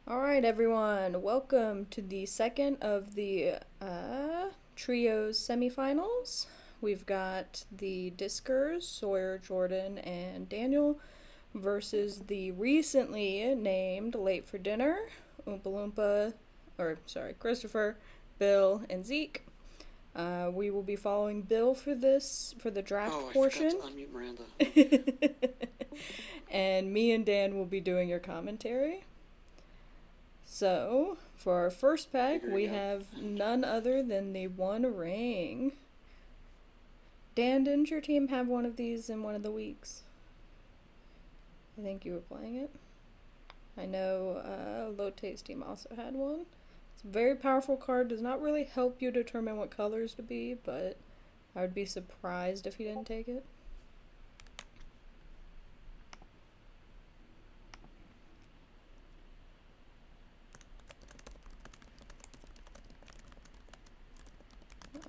All right, everyone. Welcome to the second of the trios semifinals. We've got the Diskers, Sawyer, Jordan, and Daniel versus the recently named Late for Dinner, Oompa Loompa, Christopher, Bill, and Zeke. We will be following Bill for the draft Oh, I forgot to portion. unmute Miranda. And me and Dan will be doing your commentary. So, for our first pack, Figuring we out. have none other than the One Ring. Dan, didn't your team have one of these in one of the weeks? I think you were playing it. I know Lote's team also had one. It's a very powerful card. Does not really help you determine what colors to be, but I would be surprised if you didn't take it.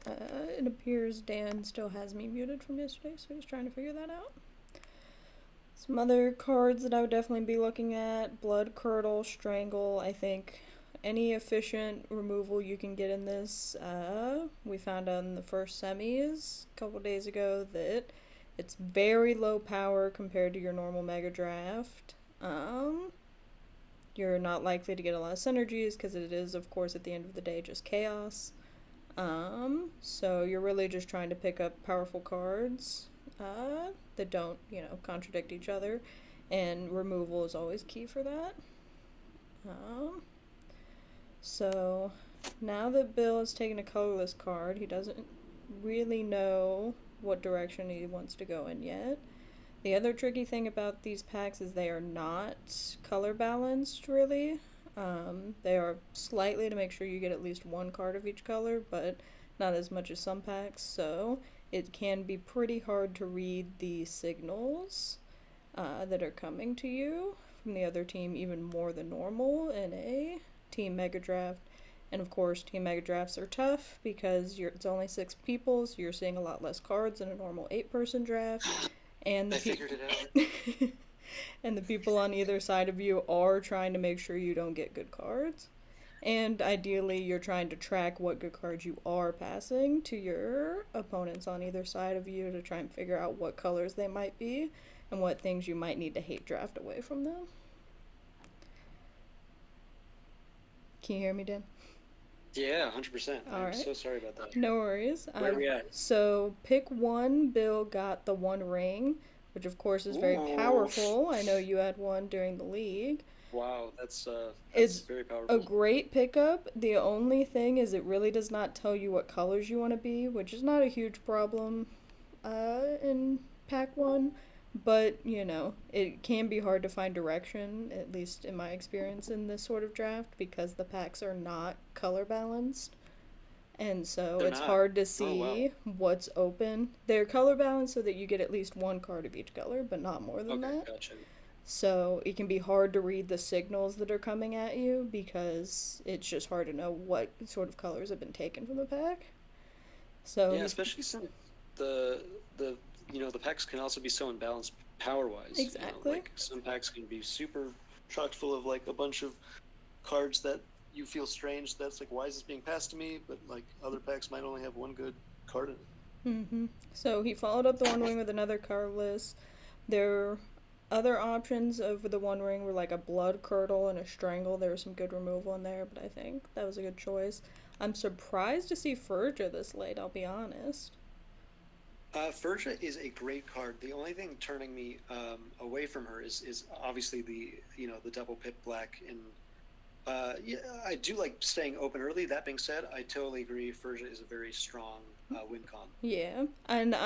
It appears Dan still has me muted from yesterday, so he's trying to figure that out. Some other cards that I would definitely be looking at: Blood Curdle, Strangle. I think any efficient removal you can get in this. We found out in the first semis a couple days ago that it's very low power compared to your normal Megadraft. You're not likely to get a lot of synergies because it is, of course, at the end of the day, just chaos. So you're really just trying to pick up powerful cards that don't, contradict each other, and removal is always key for that. Um, so now that Bill has taken a colorless card, he doesn't really know what direction he wants to go in yet. The other tricky thing about these packs is they are not color balanced, really. They are slightly to make sure you get at least one card of each color, but not as much as some packs, so it can be pretty hard to read the signals that are coming to you from the other team even more than normal in a Team Megadraft. And of course, Team Megadrafts are tough because it's only 6 people, so you're seeing a lot less cards than a normal 8-person draft. And the I figured it out. and the people on either side of you are trying to make sure you don't get good cards. And ideally, you're trying to track what good cards you are passing to your opponents on either side of you to try and figure out what colors they might be and what things you might need to hate draft away from them. Can you hear me, Dan? Yeah, 100%. I All am right. so sorry about that. No worries. Where are we at? So pick one. Bill got the One Ring, which of course is very Ooh, powerful. I know you had one during the league. wow, that's It's very a powerful. great pickup. The only thing is it really does not tell you what colors you want to be, which is not a huge problem in pack one. But, it can be hard to find direction, at least in my experience in this sort of draft, because the packs are not color balanced. And so They're it's not. hard to Oh, wow. see what's open. They're color balanced so that you get at least one card of each color, but not more than Okay, that. gotcha. So it can be hard to read the signals that are coming at you because it's just hard to know what sort of colors have been taken from the pack. So Yeah, he's especially since the packs can also be so imbalanced power wise. exactly. Like some packs can be super chock full of like a bunch of cards that you feel strange. That's like, why is this being passed to me? But like other packs might only have one good card in it. So he followed up the One Ring with another colorless. Their other options of the One Ring were like a Blood Curdle and a Strangle. There was some good removal in there, but I think that was a good choice. I'm surprised to see Ferja this late, I'll be honest. Ferja is a great card. The only thing turning me away from her is obviously the double pip black, and yeah, I do like staying open early. That being said, I totally agree. Ferja is a very strong win con. Yeah, and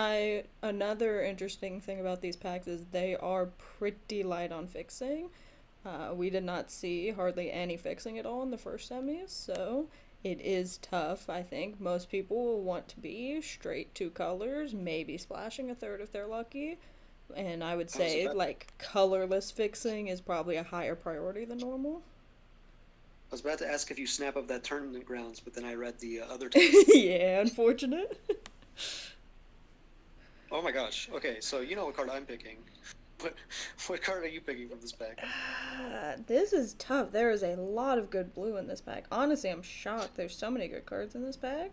another interesting thing about these packs is they are pretty light on fixing. We did not see hardly any fixing at all in the first semis, so it is tough. I think most people will want to be straight 2 colors, maybe splashing a third if they're lucky. And I would I was say about like colorless fixing is probably a higher priority than normal. I was about to ask if you snap up that tournament grounds, but then I read the other text. Yeah, unfortunate. Oh my gosh. Okay, so you know what card I'm picking. what what card are you picking from this pack? This is tough. There is a lot of good blue in this pack. Honestly, I'm shocked. There's so many good cards in this pack.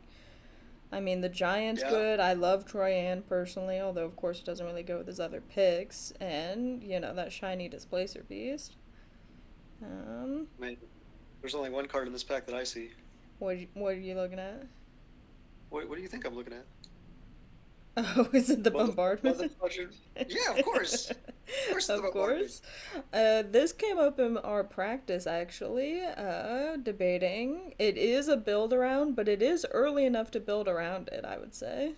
I mean, the Giant's Yeah, good. I love Troyan personally, although of course it doesn't really go with his other picks. And that shiny Displacer Beast. Um, I mean, there's only one card in this pack that I see. what are you looking at? What do you think I'm looking at? Oh, is it the Mother, bombardment? motherfucker. Yeah, of course. Of course, the Of bombardment. course. This came up in our practice actually, debating. It is a build around, but it is early enough to build around it, I would say.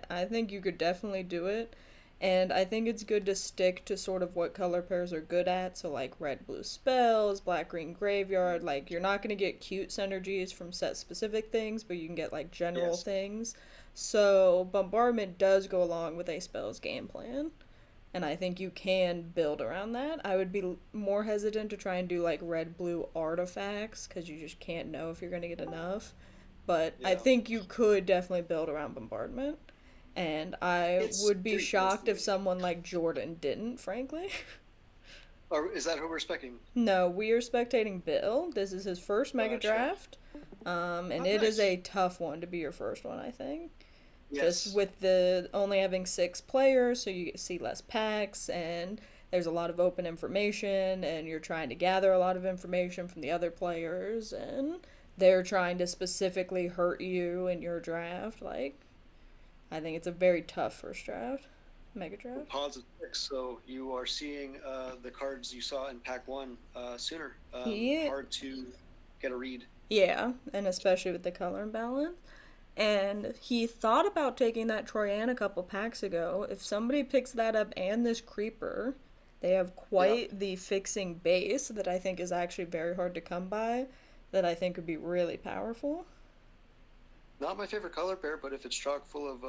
I think you could definitely do it. And I think it's good to stick to sort of what color pairs are good at. So, like red blue spells, black green graveyard. Like, you're not going to get cute synergies from set specific things, but you can get like general Yes. things. So, bombardment does go along with a spell's game plan, and I think you can build around that. I would be more hesitant to try and do like red blue artifacts because you just can't know if you're going to get enough. But I Yeah. think you could definitely build around bombardment. And I It's would be pretty close to shocked if me. someone like Jordan didn't, frankly. Or is that who we're expecting? No, we are spectating Bill. This is his first Gotcha. Megadraft. And Oh, it is nice. a tough one to be your first one, I think. Just Yes. with the only having 6 players, so you see less packs, and there's a lot of open information, and you're trying to gather a lot of information from the other players, and they're trying to specifically hurt you in your draft. Like, I think it's a very tough first draft, mega draft. Positive six. So you are seeing the cards you saw in pack one sooner. He, Hard to get a read. yeah, and especially with the color imbalance. And he thought about taking that Troyan a couple packs ago. If somebody picks that up and this creeper, they have Yeah. quite the fixing base that I think is actually very hard to come by, that I think would be really powerful. Not my favorite color pair, but if it's chock full of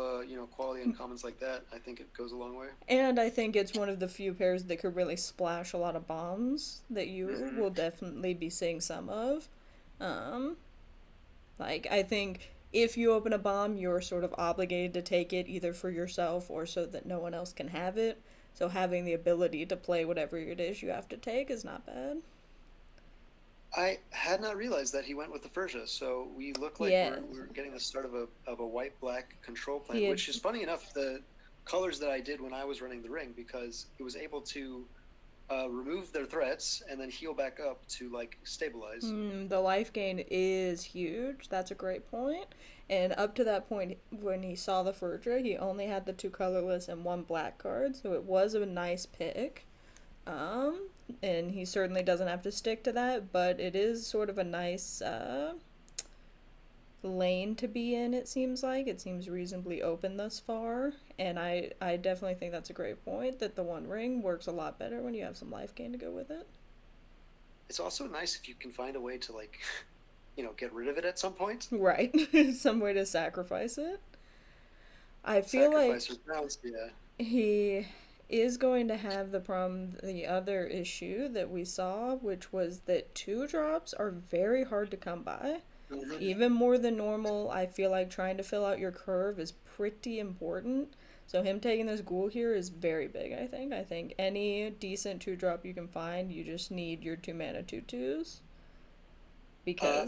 quality uncommons like that, I think it goes a long way. And I think it's one of the few pairs that could really splash a lot of bombs that you Hmm. will definitely be seeing some of. Um, Like, I think if you open a bomb, you're sort of obligated to take it either for yourself or so that no one else can have it. So having the ability to play whatever it is you have to take is not bad. I had not realized that he went with the Furja, so we look like Yeah, we're getting the start of a white black control he plan, had. which is funny enough the colors that I did when I was running the ring because it was able to remove their threats and then heal back up to like stabilize. The life gain is huge. That's a great point. And up to that point, when he saw the Furdra, he only had the 2 colorless and 1 black card, so it was a nice pick. Um, and he certainly doesn't have to stick to that, but it is sort of a nice lane to be in. It seems like it seems reasonably open thus far, and I definitely think that's a great point that the One Ring works a lot better when you have some life gain to go with it. It's also nice if you can find a way to like get rid of it at some point. Right, some way to sacrifice it. I feel like Sacrifice or bounce, yeah. he is going to have the problem, the other issue that we saw, which was that 2 drops are very hard to come by. Hmm. Even more than normal, I feel like trying to fill out your curve is pretty important. So him taking this ghoul here is very big, I think. I think any decent 2 drop you can find, you just need your 2 mana 2/2s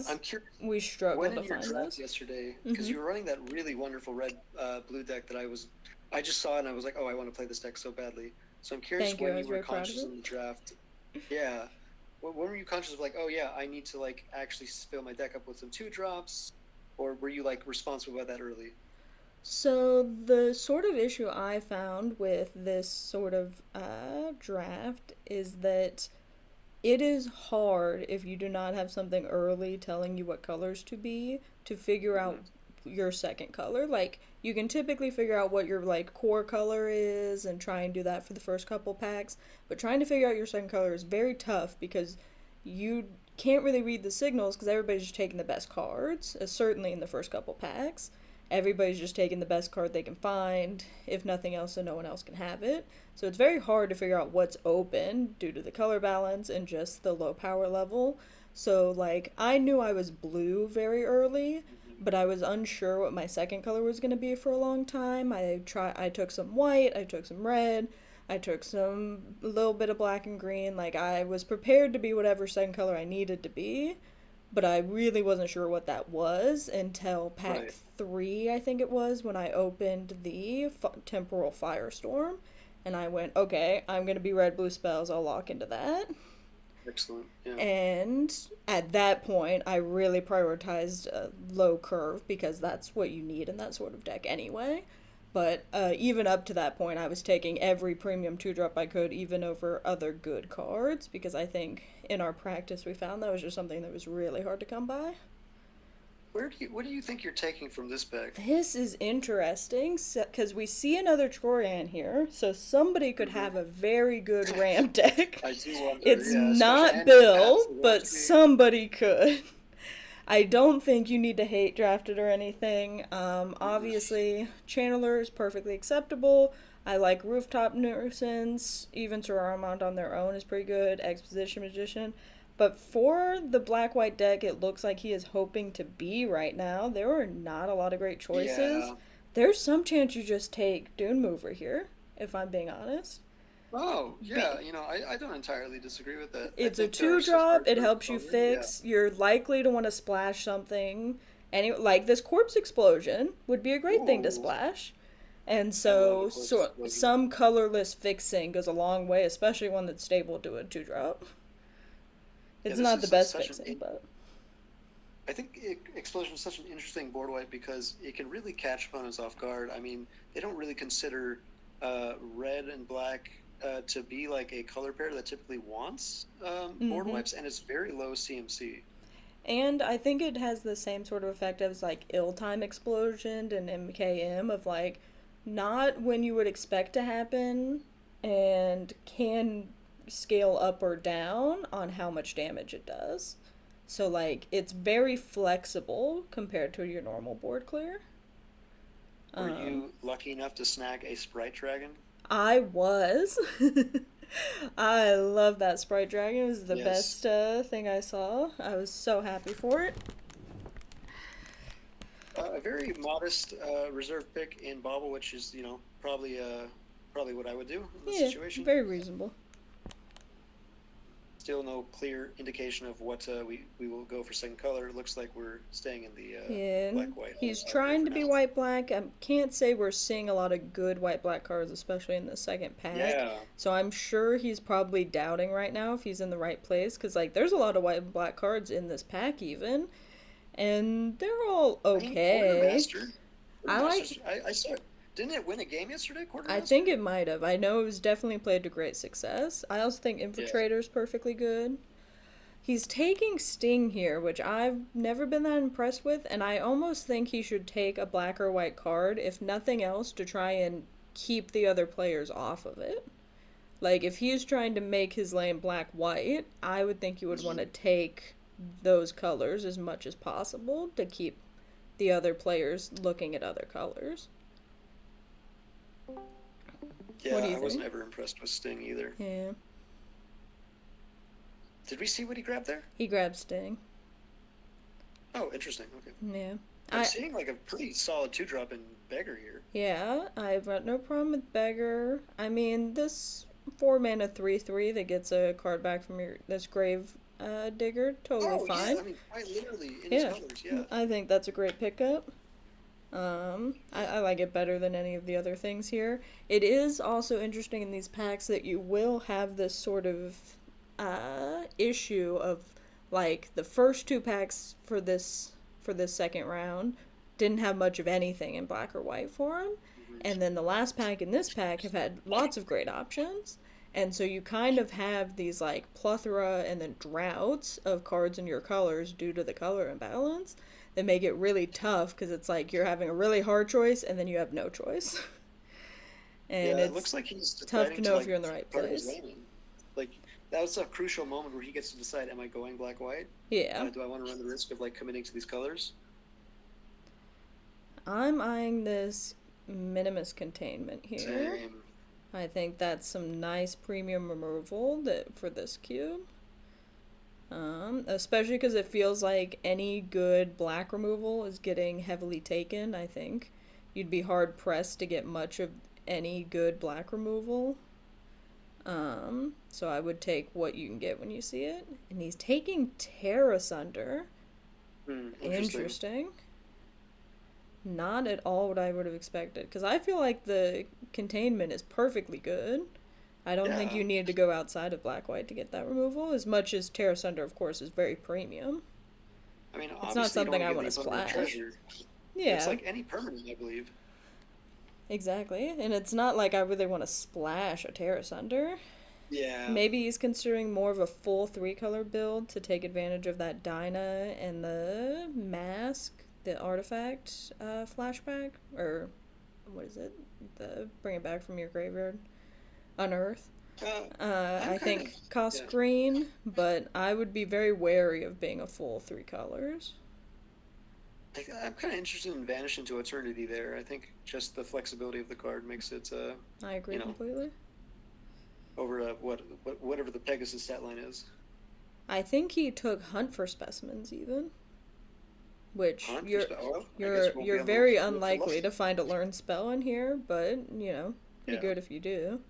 I'm because curious. we When struggle to in your find draft those. yesterday, because Mm-hmm. you were running that really wonderful red blue deck that I just saw and I was like, oh, I want to play this deck so badly. So I'm curious Thank you, I when was you were very proud of conscious it. in the draft. Yeah, when were you conscious of like, oh yeah, I need to like actually fill my deck up with some 2 drops, or were you like responsible about that early? So, the sort of issue I found with this sort of draft is that it is hard if you do not have something early telling you what colors to be to figure out Hmm. your second color. Like, you can typically figure out what your like core color is and try and do that for the first couple packs, but trying to figure out your second color is very tough because you can't really read the signals because everybody's just taking the best cards, certainly in the first couple packs. Everybody's just taking the best card they can find, if nothing else, so no one else can have it. So it's very hard to figure out what's open due to the color balance and just the low power level. So, like, I knew I was blue very early, Hmm. but I was unsure what my second color was going to be for a long time. I took some white, I took some red, I took some little bit of black and green. Like I was prepared to be whatever second color I needed to be, but I really wasn't sure what that was until pack Right. 3, I think it was, when I opened the Temporal Firestorm. And I went, okay, I'm going to be red blue spells. I'll lock into that. Excellent. Yeah. And at that point, I really prioritized low curve because that's what you need in that sort of deck anyway. But even up to that point, I was taking every premium 2 drop I could, even over other good cards, because I think in our practice we found that was just something that was really hard to come by. What do you think you're taking from this bag? This is interesting because we see another Troyan here, so somebody could Hmm. have a very good Ram deck. I do wonder. It's Yeah, especially not and you have Bill, to but watch me. somebody could. I don't think you need to hate draft it or anything. Mhm. Obviously, Channeler is perfectly acceptable. I like Rooftop Nuisance. Even Sararamont on their own is pretty good. Exposition Magician. But for the black white deck, it looks like he is hoping to be right now. There are not a lot of great choices. Yeah. There's some chance you just take Dune Mover here, if I'm being honest. Oh, yeah. Be- I don't entirely disagree with that. I it's a think there are two some drop. cards It that are helps you stronger. Yeah. fix. You're likely to want to splash something. Like this corpse explosion would be a great thing to Ooh, splash. And I love a so, corpse explosion. some colorless fixing goes a long way, especially one that's stable to a 2 drop. Yeah, It's this not the is best such an. fixing, but I think explosion is such an interesting board wipe because it can really catch opponents off guard. I mean, they don't really consider red and black to be like a color pair that typically wants board mm-hmm. wipes, and it's very low CMC. And I think it has the same sort of effect as like ill time explosion and MKM of like not when you would expect to happen and can scale up or down on how much damage it does. So like it's very flexible compared to your normal board clear. Were Um, you lucky enough to snag a Sprite Dragon? I was. I love that Sprite Dragon. It was the Yes. best thing I saw. I was so happy for it. A very modest reserve pick in Bobble, which is probably what I would do in this Yeah, situation. very reasonable. Still no clear indication of what we will go for second color. It looks like we're staying in the Yeah, and black white he's here trying for to be now. white black. I can't say we're seeing a lot of good white black cards, especially in the second pack. Yeah, So I'm sure he's probably doubting right now if he's in the right place because like there's a lot of white and black cards in this pack even, and they're all I mean okay. Quartermaster. I like. Quartermaster's. I saw. Didn't it win a game yesterday, I think Quartermaster? it might have. I know it was definitely played to great success. I also think Yeah. Infiltrator's perfectly good. He's taking Sting here, which I've never been that impressed with, and I almost think he should take a black or white card, if nothing else, to try and keep the other players off of it. Like, if he's trying to make his lane black white, I would think you would want to Mhm. take those colors as much as possible to keep the other players looking at other colors. What do Yeah, you I wasn't think? ever impressed with Sting either. Yeah. Did we see what he grabbed there? He grabbed Sting. Oh, interesting. Okay. Yeah. I'm I seeing like a pretty solid two drop in Beggar here. Yeah, I've got no problem with Beggar. I mean, this 4 mana 3/3 that gets a card back from your this grave digger, totally Oh yeah, fine. I mean quite literally in his Yeah, colors. Yeah. I think that's a great pickup. I like it better than any of the other things here. It is also interesting in these packs that you will have this sort of issue of like the first 2 packs for this second round didn't have much of anything in black or white for them, Mhm. and then the last pack and this pack have had lots of great options. And so you kind of have these like plethora and then droughts of cards in your colors due to the color imbalance that make it really tough because it's like you're having a really hard choice and then you have no choice. And Yeah, it it's looks like he's tough to deciding to know if like you're in the right part of his place. lane. Like that was a crucial moment where he gets to decide: Am I going black white? Yeah. Do I want to run the risk of like committing to these colors? I'm eyeing this minimus containment here. Same. I think that's some nice premium removal that for this cube. Especially because it feels like any good black removal is getting heavily taken. I think you'd be hard pressed to get much of any good black removal. So I would take what you can get when you see it. And he's taking Terra Sunder. Interesting. Interesting. Not at all what I would have expected. Because I feel like the containment is perfectly good. I don't think Yeah. you needed to go outside of Black White to get that removal, as much as Terra Sunder, of course, is very premium. I mean, It's not obviously you don't something want to I give want the to opponent a splash. treasure. It's Yeah, like any permanent, I believe. exactly. And it's not like I really want to splash a Terra Sunder. Yeah. Maybe he's considering more of a full three color build to take advantage of that Dyna and the mask, the artifact flashback, or what is it? The bring it back from your graveyard, unearth. I'm I kind of think cost yeah. green, but I would be very wary of being a full three colors. I'm kind of interested in Vanish into Eternity there. I think just the flexibility of the card makes it, I you agree know, completely. over whatever the Pegasus stat line is. I think he took hunt for specimens even, which Hunt for well, I guess you're we won't be you're able to very look for unlikely lucky. to find a learned spell in here, but pretty Yeah. good if you do.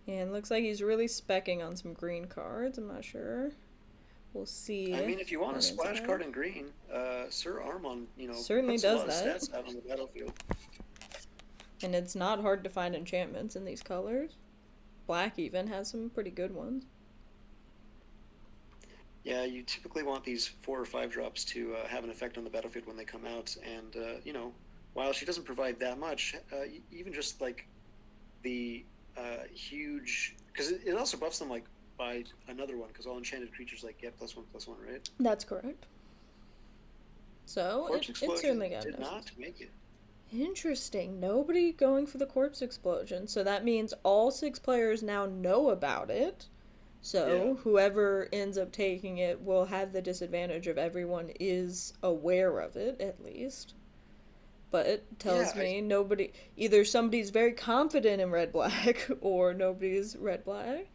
And looks like he's really specking on some green cards. I'm not sure. We'll I see mean, if you want a what ends splash up. card in green, Sir Armon, Certainly puts a does lot of that. stats out on the battlefield. And it's not hard to find enchantments in these colors. Black even has some pretty good ones. Yeah, you typically want these 4 or 5 drops to have an effect on the battlefield when they come out, and while she doesn't provide that much, even just like the huge, because it also buffs them like by another one, because all enchanted creatures like get +1/+1, right? That's correct. So Corpse it certainly Explosion got did noticed. not make it. Interesting. Nobody going for the corpse explosion. So that means all six players now know about it. Yeah, So whoever ends up taking it will have the disadvantage of everyone is aware of it, at least. But it yeah. tells me nobody, either somebody's very confident in red black or nobody's red black.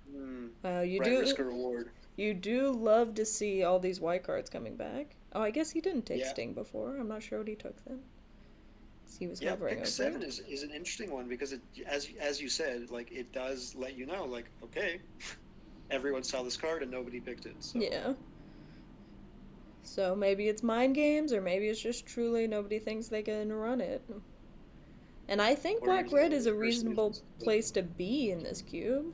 Hmm, You right, risk do or reward. you do love to see all these white cards coming back. Oh, I guess he didn't take Yeah, Sting before. I'm not sure what he took then. He was yeah. hovering Pick over seven it. is an interesting one because as you said, like it does let you know, like okay, everyone saw this card and nobody picked it. So Yeah. So maybe it's mind games, or maybe it's just truly nobody thinks they can run it. And I think or black maybe red is this a person reasonable isn't. place to be in this cube.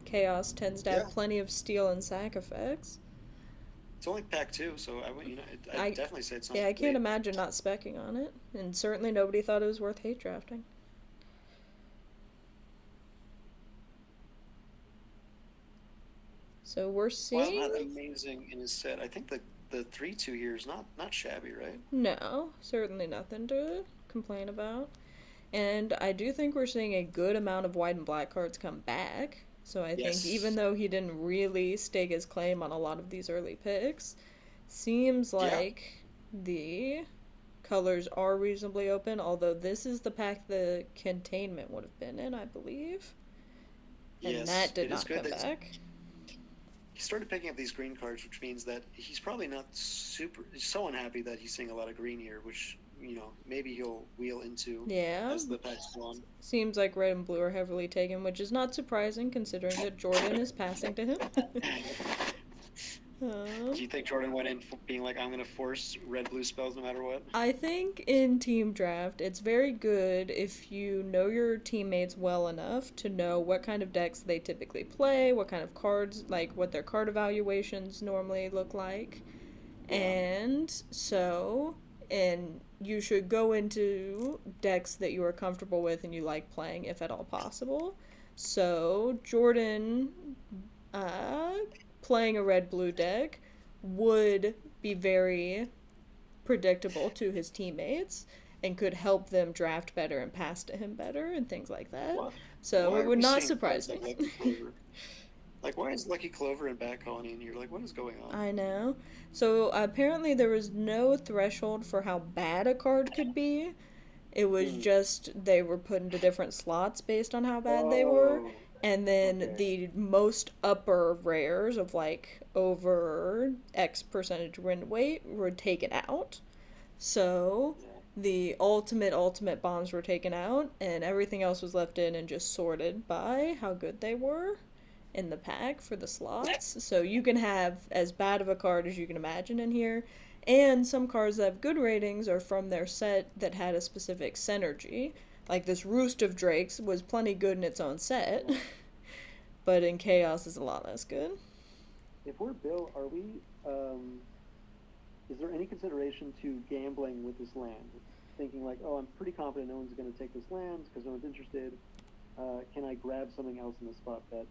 Chaos tends to have Yeah, plenty of steal and sack effects. it's only pack two, so I'd I definitely say it's not yeah, I too can't late. imagine not specking on it, and certainly nobody thought it was worth hate drafting. So we're While seeing not amazing in his set, I think the 3/2 here is not shabby, right? no, certainly nothing to complain about. And I do think we're seeing a good amount of white and black cards come back. So I think even Yes. though he didn't really stake his claim on a lot of these early picks, seems Yeah. like the colors are reasonably open, although this is the pack the containment would have been in, I believe. And that Yes. did It is not good come that back. he started picking up these green cards, which means that he's probably not so unhappy that he's seeing a lot of green here, which maybe he'll wheel into Yeah, as the pack's go on. seems like red and blue are heavily taken, which is not surprising considering that Jordan is passing to him. Do um, you think Jordan went in being like, I'm going to force red blue spells no matter what? I think in team draft, it's very good if you know your teammates well enough to know what kind of decks they typically play, what kind of cards, like what their card evaluations normally look like. Yeah. And you should go into decks that you are comfortable with and you like playing, if at all possible. So, Jordan uh, playing a red blue deck would be very predictable to his teammates and could help them draft better and pass to him better and things like that. Why, So why it are would we not seeing surprise cards me. like Lucky Clover? Like, why is Lucky Clover in Bat Colony? And you're like, what is going on? I know. So apparently there was no threshold for how bad a card could be. It was Hmm. just they were put into different slots based on how bad they were. Oh, And then okay. the most upper rares of like over X percentage win weight were taken out. So Yeah. the ultimate bombs were taken out, and everything else was left in and just sorted by how good they were in the pack for the slots. So you can have as bad of a card as you can imagine in here. And some cards that have good ratings are from their set that had a specific synergy. Like this Roost of Drakes was plenty good in its own set, but in Chaos is a lot less good. If we're Bill, are we? Is there any consideration to gambling with this land? Thinking like, oh, I'm pretty confident no one's going to take this land because no one's interested. Can I grab something else in the spot that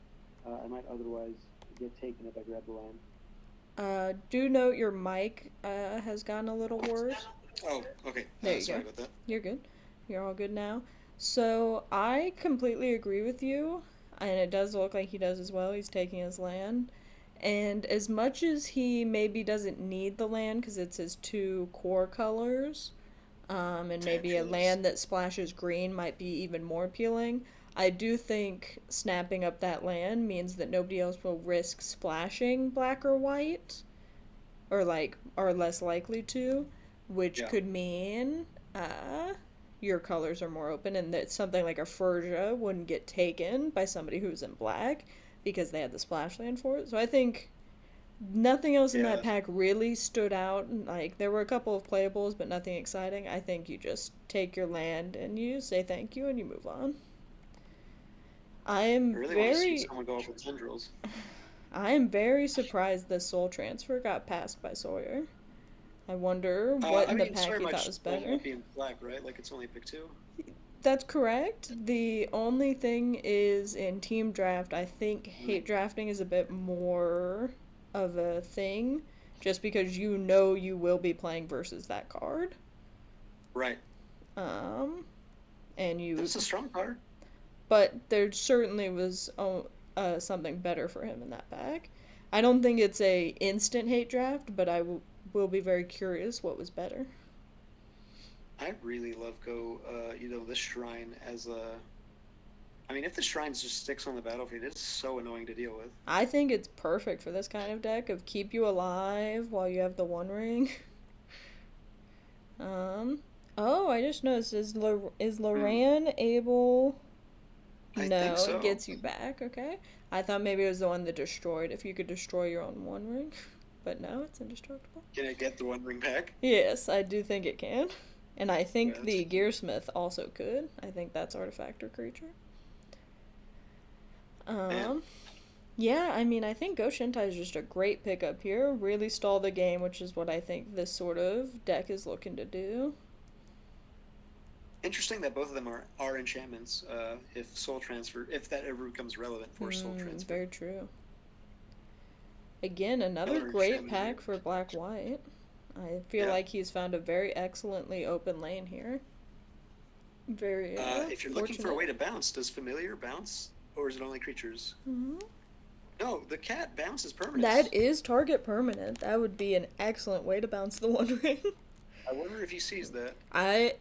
I might otherwise get taken if I grab the land? Do note your mic has gotten a little worse. Oh, okay. There you Sorry go. about that. You're good. You're all good now. So I completely agree with you, and it does look like he does as well. He's taking his land. And as much as he maybe doesn't need the land because it's his two core colors, and maybe a Potentially. land that splashes green might be even more appealing, I do think snapping up that land means that nobody else will risk splashing black or white, or like are less likely to, which Yeah. could mean uh, your colors are more open, and that something like a Furja wouldn't get taken by somebody who's in black because they had the splash land for it. So I think nothing else in that Yeah. pack really stood out. Like there were a couple of playables, but nothing exciting. I think you just take your land and you say thank you and you move on. I I am really want to see very someone go up with tendrils. I am very surprised this soul transfer got passed by Sawyer. I wonder what I in the mean, pack sorry, he might thought just was end better. up being black, right? Like it's only pick two. That's correct. The only thing is in team draft, I think Mm. hate drafting is a bit more of a thing just because you know you will be playing versus that card. Right. Um and you That's a strong card. but there certainly was something better for him in that pack. I don't think it's a instant hate draft, but will be very curious what was better. I really love this shrine as a. I mean, if the shrine just sticks on the battlefield, it's so annoying to deal with. I think it's perfect for this kind of deck of keep you alive while you have the one ring. Um. Oh, I just noticed is Hmm. Loran able? I think No, it so. gets you back. Okay, I thought maybe it was the one that destroyed. If you could destroy your own one ring, but no, it's indestructible. Can I get the One Ring back? Yes, I do think it can, and I Yeah, think that's the Gearsmith also could. I think that's artifact or creature. man. Um. Yeah, I mean, I think Go Shintai is just a great pickup here. Really stall the game, which is what I think this sort of deck is looking to do. Interesting that both of them are enchantments. If that ever becomes relevant for Soul Transfer, Very true. Again, another another great enchantment pack here. for Black White. I feel Yeah. like he's found a very excellently open lane here. Very If you're looking for a fortunate. way to bounce, does Familiar bounce, or is it only creatures? Hmm. No, the cat bounces That permanents. is target permanent. That would be an excellent way to bounce the One Ring. I wonder if he sees that.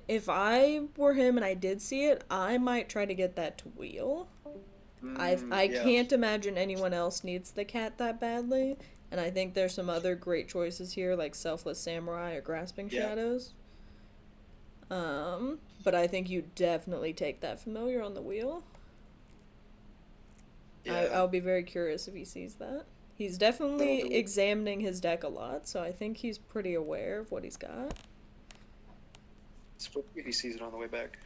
If I were him and I did see it, I might try to get that to wheel. I Yeah, can't imagine anyone else needs the cat that badly, and I think there's some other great choices here like Selfless Samurai or Grasping yeah, Shadows. But I think you definitely take that familiar on the wheel. yeah. I'll be very curious if he sees that. He's But on definitely the way, examining his deck a lot, so I think he's pretty aware of what he's got. especially if he sees it on the way back.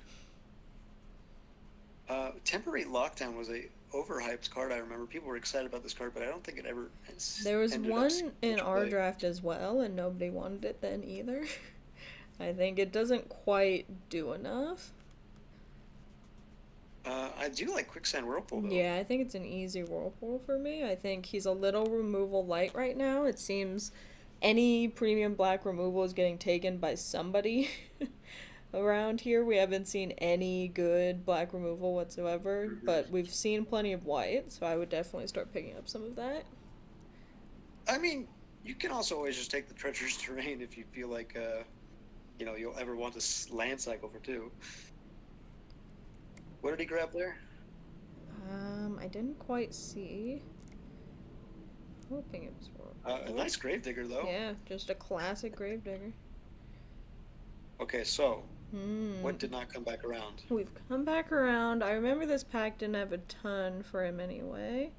Temporary Lockdown was a overhyped card. I remember people were excited about this card, but I don't think it ever There was ended up seeing one in much our play. draft as well, and nobody wanted it then either. I think it doesn't quite do enough. I do like Quicksand Whirlpool though. Yeah, I think it's an easy whirlpool for me. I think he's a little removal light right now. It seems any premium black removal is getting taken by somebody around here. We haven't seen any good black removal whatsoever, Hmm. but we've seen plenty of white, so I would definitely start picking up some of that. I mean, you can also always just take the Treacherous Terrain if you feel like you'll ever want to land cycle for two. What did he grab there? I didn't quite see. Hoping it was A whirlpool. nice Gravedigger though. Yeah, just a classic gravedigger. Okay, so Hmm. what did not come back around? We've come back around. I remember this pack didn't have a ton for him anyway.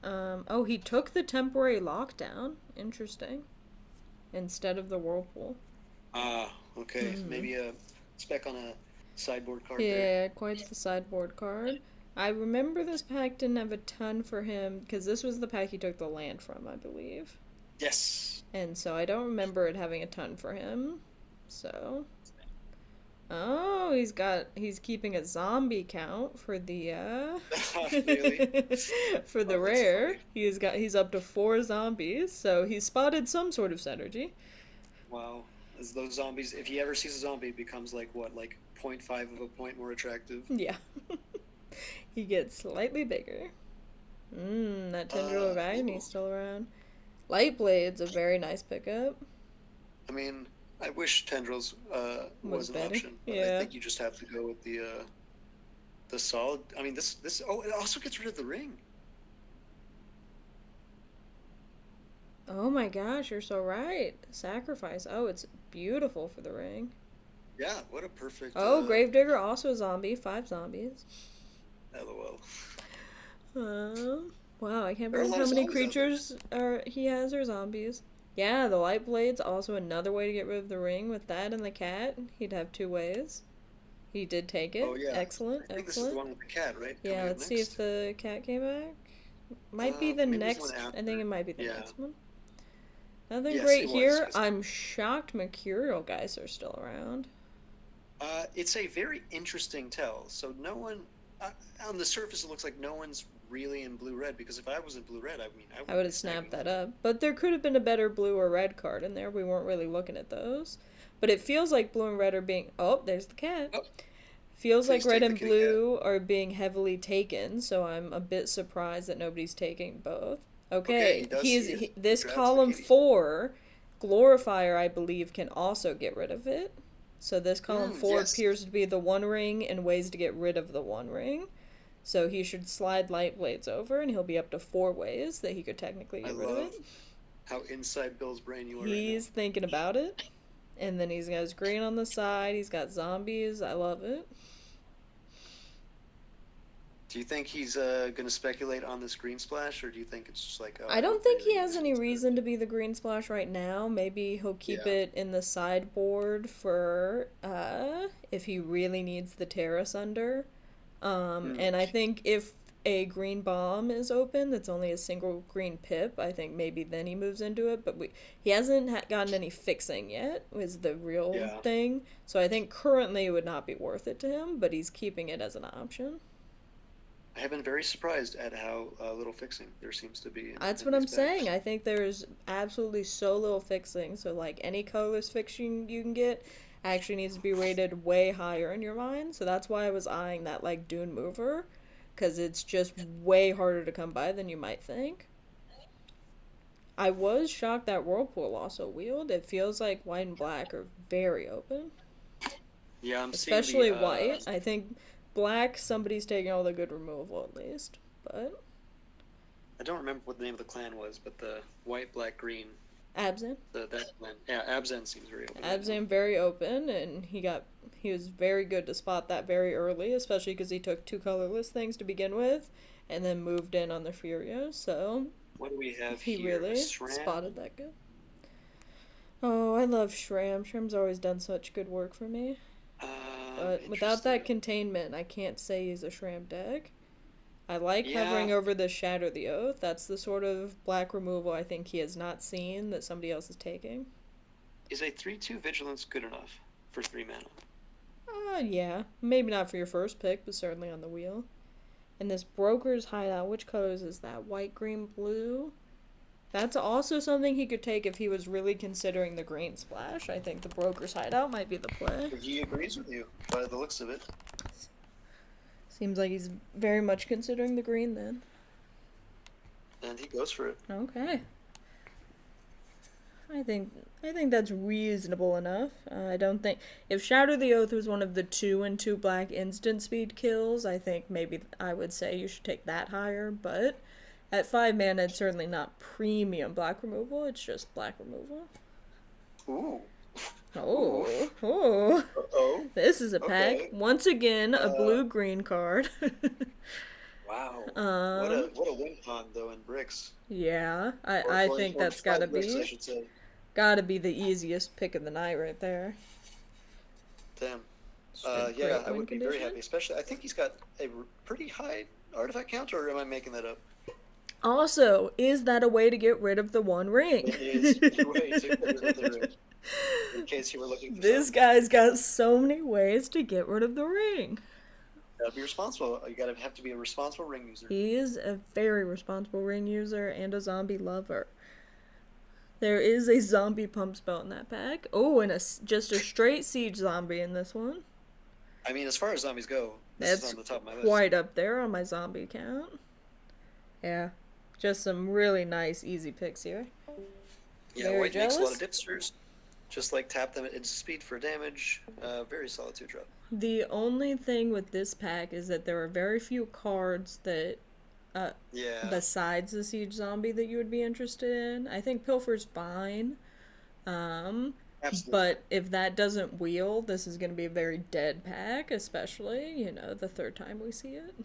Oh, he took the temporary lockdown. Interesting. Instead of the whirlpool. Ah, okay. Hmm. Maybe a spec on a sideboard card there. Yeah, quite the sideboard card. I remember this pack didn't have a ton for him because this was the pack he took the land from, I believe. Yes. And so I don't remember it having a ton for him. So, oh, he's keeping a zombie count for the Really? for the Oh, that's rare. funny. He's up to 4 zombies, so he's spotted some sort of synergy. Wow. As those zombies, if he ever sees a zombie, it becomes like what, like point 0.5 of a point more attractive. Yeah. He gets slightly bigger. That Tendril of Agony's Ooh. still around. Light Blade's a very nice pickup. I mean, I wish tendrils Was was an better. option, but I Yeah. think you just have to go with the solid. I mean, this. Oh, it also gets rid of the ring. Oh my gosh, you're so right. Sacrifice. Oh, it's beautiful for the ring. Yeah, what a perfect. Oh, Gravedigger also a zombie. 5 zombies. LOL. Wow, I can't There are a believe lot how of many zombies out there. creatures he has are zombies. Yeah, the Light Blade's also another way to get rid of the ring. With that and the cat, he'd have 2 ways. He did take Oh it. yeah, Excellent, I think this is the excellent. one with the cat, right? Yeah, Coming up let's see if next. the cat came back. Might be the Maybe there's one next. I think it after. might be the Yeah. next one. Nothing Yes, it great was. here. I'm shocked Mercurial guys are still around. It's a very interesting tell. So no one, uh, on the surface, it looks like no one's really in blue red. Because if I was in blue red, I mean, I I wouldn't would be have snapped snagging that that. up. But there could have been a better blue or red card in there. We weren't really looking at those. But it feels like blue and red are being. Oh, there's the cat. Oh, Feels like please red take the and kitty cat. blue are being heavily taken, so I'm a bit surprised that nobody's taking both. Okay, Okay, he does see it. He this grabs the column kitty. 4 Glorifier, I believe, can also get rid of it. So this column 4 Yes. appears to be the one ring and ways to get rid of the one ring. So he should slide light blades over, and he'll be up to 4 ways that he could technically I get rid of it. love how inside Bill's brain you are right now. He's thinking about it, and then he's got his green on the side. He's got zombies. I love it. Do you think he's going to speculate on this green splash, or do you think it's just like, oh, I I don't don't think he really has use any this card? reason to be the green splash right now. Maybe he'll keep Yeah. it in the sideboard for if he really needs the Terra Sunder. Hmm. And I think if a green bomb is open that's only a single green pip, I think maybe then he moves into it. But he hasn't gotten any fixing yet, is the real Yeah. thing. So I think currently it would not be worth it to him, but he's keeping it as an option. I have been very surprised at how little fixing there seems to be That's in what these I'm saying. packs. I think there's absolutely so little fixing. So, like, any colorless fixing you can get actually needs to be rated way higher in your mind. So, that's why I was eyeing that, like, Dune Mover. Because it's just way harder to come by than you might think. I was shocked that Whirlpool also wheeled. It feels like white and black are very open, Yeah, I'm seeing the. especially white. I think black, somebody's taking all the good removal at least. But I don't remember what the name of the clan was, but the white, black, green. Absent. That clan. Yeah, Abzen seems very open right now. Abzan very open, and he was very good to spot that very early, especially because he took 2 colorless things to begin with, and then moved in on the Furio. So What do we have he here? A really spotted SRAM? that good. Oh, I love Shram. Shram's always done such good work for me. But without that Interesting. containment, I can't say he's a Shram deck. I like Yeah. hovering over the Shatter the Oath. That's the sort of black removal I think he has not seen that somebody else is taking. Is a 3/2 Vigilance good enough for 3 mana? Yeah. Maybe not for your first pick, but certainly on the wheel. And this Broker's Hideout, which colors is that? White, green, blue? That's also something he could take if he was really considering the green splash. I think the Broker's Hideout might be the play. He agrees with you by the looks of it. Seems like he's very much considering the green then. And he goes for it. Okay. I think I think that's reasonable enough. I don't think if Shatter the Oath was one of the 2 and 2 black instant speed kills, I think maybe I would say you should take that higher. But at 5 mana, it's certainly not premium black removal. It's just black removal. Ooh. Ooh. Oh, oh. Uh-oh. This is a pack. Okay. Once again, a Uh, blue-green card. wow. um, What a win con though in bricks. yeah, I think Or in that's flight bricks, I should say. gotta be the easiest pick of the night right there. Damn. Just a Yeah, great I win would be very condition. happy. Especially, I think he's got a pretty high artifact count, or am I making that up? Also, is that a way to get rid of the one ring? It is a way to get rid of the ring, in case you were looking for This some. guy's got so many ways to get rid of the ring. Gotta be responsible. You gotta have to be a responsible ring user. He is a very responsible ring user and a zombie lover. There is a zombie pump spell in that pack. Oh, and just a straight siege zombie in this one. I mean, as far as zombies go, this is That's on the top of my list. quite up there on my zombie count. Yeah, just some really nice, easy picks here. Yeah, Very white makes a lot of jealous. dipsters. Just like tap them at instant speed for damage. Very solid 2 drop. The only thing with this pack is that there are very few cards that, uh, Yeah, besides the siege zombie, that you would be interested in. I think Pilfer's fine. Um, absolutely fine. but if that doesn't wheel, this is going to be a very dead pack, especially, the third time we see it.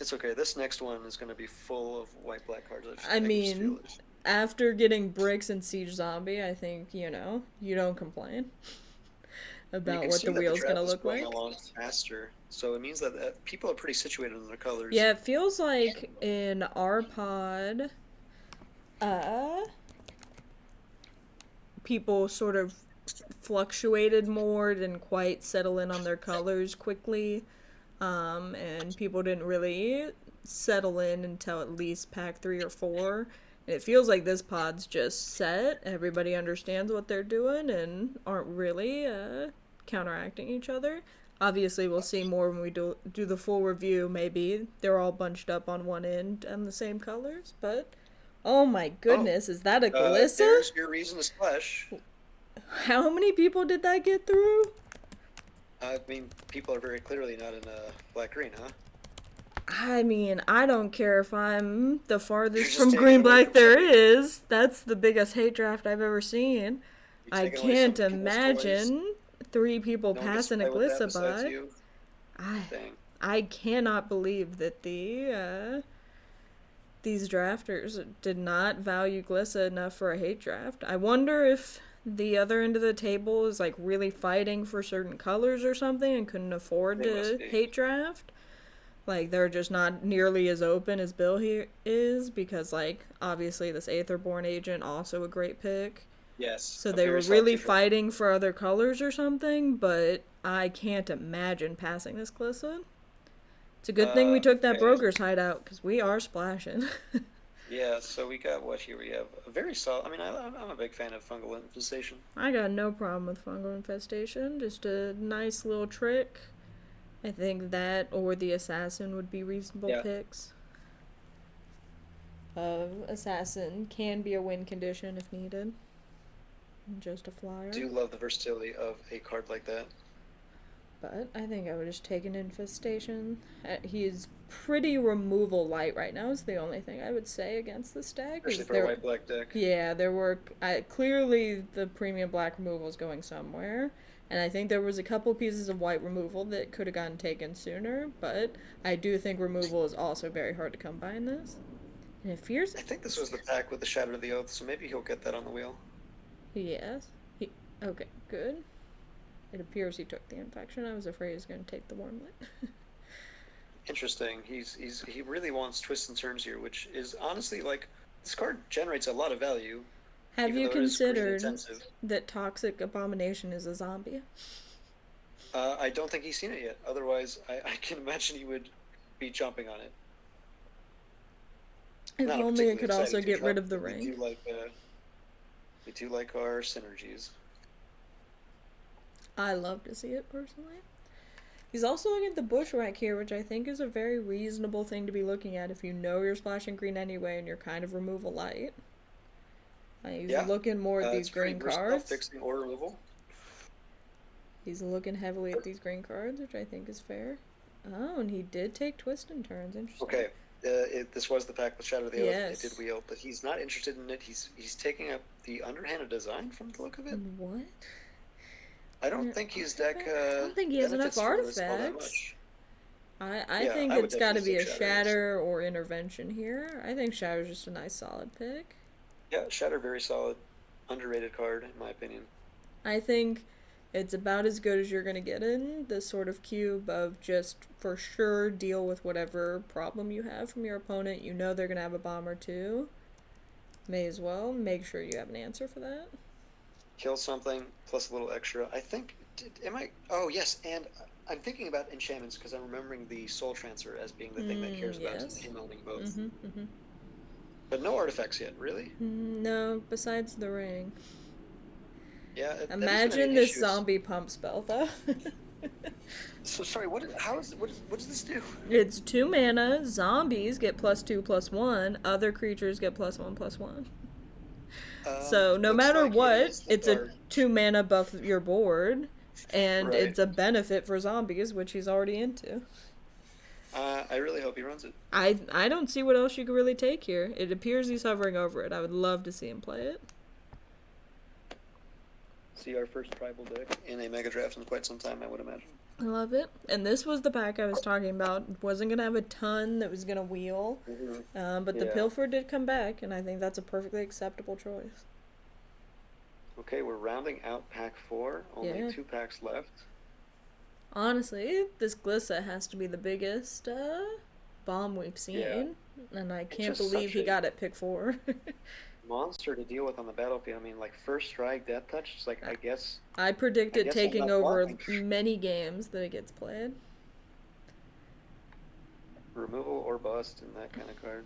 It's okay. This next one is going to be full of white black cards. I I can just feel mean, it. after getting bricks and siege zombie, I think, you don't complain And you about can what see the that the wheel's going to draft is look going like. along faster, so it means that people are pretty situated in their colors. Yeah, it feels like in our pod, uh, people sort of fluctuated more, didn't quite settle in on their colors quickly, and people didn't really settle in until at least pack 3 or 4. And it feels like this pod's just set. Everybody understands what they're doing and aren't really counteracting each other. Obviously, we'll see more when we do the full review. Maybe they're all bunched up on one end and the same colors, but oh my Oh, goodness, is that a Glissa? there's your reason to splash. How many people did that get through? I mean, people are very clearly not in black green, huh? I mean, I don't care if I'm the You're farthest just from taking green away black from there somebody. is. That's the biggest hate draft I've ever seen. You're I taking away can't some people's toys. imagine 3 people No one gets to passing a play with that Glissa besides by. you. I Dang. I cannot believe that these drafters did not value Glissa enough for a hate draft. I wonder if the other end of the table is like really fighting for certain colors or something and couldn't afford They must to be. hate draft. Like they're just not nearly as open as Bill here is because like obviously this Aetherborn agent also a great pick. Yes, So a they very were solid really 2 drop. fighting for other colors or something, but I can't imagine passing this Glissa. It's a good thing we took that Okay. broker's hideout because we are splashing. Yeah, so we got what here? We have a very solid. I mean, I'm a big fan of fungal infestation. I got no problem with fungal infestation. Just a nice little trick. I think that or the assassin would be reasonable Yeah, picks. Assassin can be a win condition if needed. Just a flyer. do love the versatility of a card like that. But I think I would just take an infestation. He's pretty removal light right now. Is the only thing I would say against the stack. Especially Is for a there? white black deck. Yeah, there were clearly the premium black removal is going somewhere, and I think there was a couple pieces of white removal that could have gotten taken sooner. But I do think removal is also very hard to come by in this. And it fears. I think this was the pack with the Shadow of the Oath, so maybe he'll get that on the wheel. Yes. Okay. Good. It appears he took the infection. I was afraid he was going to take the wormlet. Interesting. He really wants twists and turns here, which is honestly like this card generates a lot of value, Have even you though it is green considered intensive. that Toxic Abomination is a zombie? I don't think he's seen it yet. Otherwise, I can imagine he would be jumping on it. If Not a only it particularly could exciting also get 2 rid drop, of the but ring. we do like our synergies. I love to see it personally. He's also looking at the bushwhack here, which I think is a very reasonable thing to be looking at if you know you're splashing green anyway and you're kind of removal light. He's Yeah, looking more at these it's pretty green versatile, cards. fixing or removal. He's looking heavily at these green cards, which I think is fair. Oh, and he did take twist and turns. Interesting. Okay, This was the pack with Shadow the Oath. It did Yes. wheel, but he's not interested in it. He's taking up the underhanded design from the look of it. What? I don't think his deck Artifact? I don't think he has enough benefits from this all that artifacts. much. I Yeah, think I would it's got to definitely be take a Shatter here. Shatter or Intervention here. I think Shatter's just a nice solid pick. Yeah, Shatter very solid, underrated card in my opinion. I think it's about as good as you're going to get in this sort of cube of just for sure deal with whatever problem you have from your opponent. You know they're going to have a bomb or two. May as well make sure you have an answer for that. Kill something plus a little extra. I think. Am I? Oh yes, and I'm thinking about enchantments because I'm remembering the Soul Transfer as being the thing that cares about Yes. him owning both. Mm-hmm, mm-hmm. But no artifacts yet, really? No, besides the ring. Yeah, that is going to be Imagine an this issue. zombie pump spell, though. So sorry. What does this do? It's 2 mana. Zombies get +2/+1. Other creatures get +1/+1. So no Looks matter like it what, is the it's a card. 2 mana buff your board, and Right. it's a benefit for zombies, which he's already into. I really hope he runs it. I don't see what else you could really take here. It appears he's hovering over it. I would love to see him play it. See our first tribal deck in a Megadraft in quite some time, I would imagine. I love it. And this was the pack I was talking about. Wasn't going to have a ton that was going to wheel. But the Yeah. Pilfer did come back, and I think that's a perfectly acceptable choice. Okay, we're rounding out pack 4. Only Yeah. 2 packs left. Honestly, this Glissa has to be the biggest bomb we've seen. Yeah. And I can't just believe such he a- got it pick 4. Monster to deal with on the battlefield. I mean, like, first strike, death touch. It's like, I guess. I predict I it guess taking I'm not over blind. many games that it gets played. Removal or bust in that kind of card.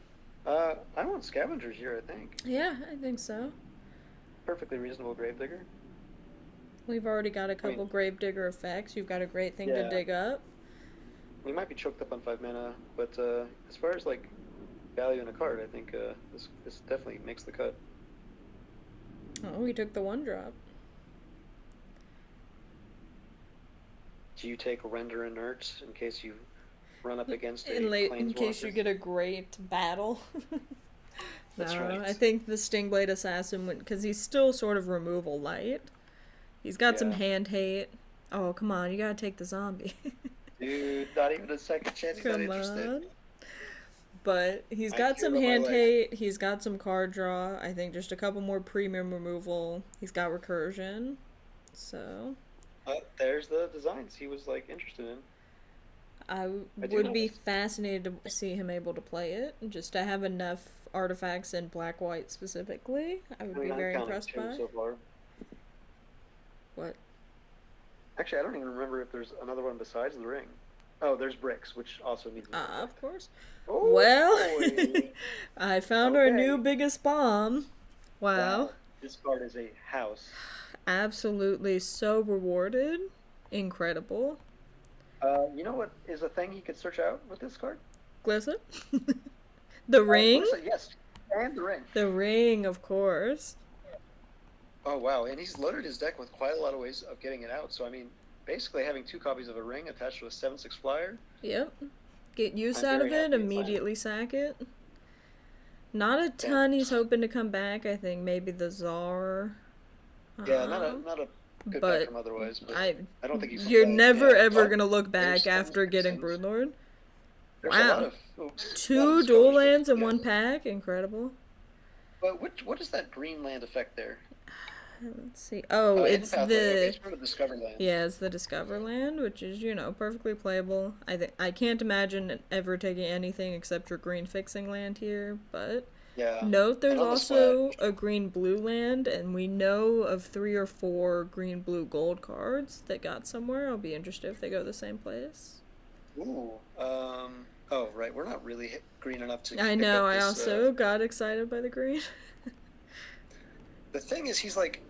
I want Scavengers here, I think. Yeah, I think so. Perfectly reasonable Gravedigger. We've already got a couple Gravedigger effects. You've got a great thing to Yeah. dig up. We might be choked up on 5 mana, but as far as, like, value in a card, I think this definitely makes the cut. Oh, we took the 1-drop. Do you take Render Inert in case you run up against a In case you Planeswalker? get a great battle. That's No, right. I think the Stingblade Assassin would, because he's still sort of removal light. He's got some Yeah. hand hate. Oh, come on, you gotta take the zombie. Dude, not even a second chance. He's not Come interested. on. But he's I got care some about my hand life. hate. He's got some card draw. I think just a couple more premium removal. He's got recursion. So There's the designs he was like interested in. I I do would know be this. fascinated to see him able to play it. Just to have enough artifacts in black white specifically, I would I be mean, I'm very counting impressed 2 by. so far. What? Actually, I don't even remember if there's another one besides the ring. Oh, there's bricks, which also needs. Of course. Oh, Well, boy. I found our new Okay. biggest bomb. Wow. Wow, this card is a house. Absolutely so rewarded. Incredible. You know what is a thing he could search out with this card? Glissa? The ring? Glissa, yes, and the ring. The ring, of course. Oh wow, and he's loaded his deck with quite a lot of ways of getting it out. So I mean, basically having 2 copies of a ring attached to a 7/6 flyer. Yep. Get use I'm out very of it, happy it's immediately sack it. Not a ton he's hoping to come back. I think maybe the Czar. Yeah, not a good but back from otherwise. But I I don't think he's. you're never ever oh, gonna look there's back after getting Stones. Broodlord. There's a Wow. lot of a lot 2 of dual Stones, lands in yeah. one pack, incredible. But what is that green land effect there? Let's see. Oh, Hidden it's Pathway. Okay, the it's from the Discover land. yeah, it's the Discover Land, which is perfectly playable. I can't imagine ever taking anything except your green fixing land here, but Yeah. note there's And on the also a green blue land, and we know of 3 or 4 green blue gold cards that got somewhere. I'll be interested if they go the same place. Ooh. Oh, right. We're not really green enough to. I pick know. up I this, also got excited by the green. The thing is, he's like,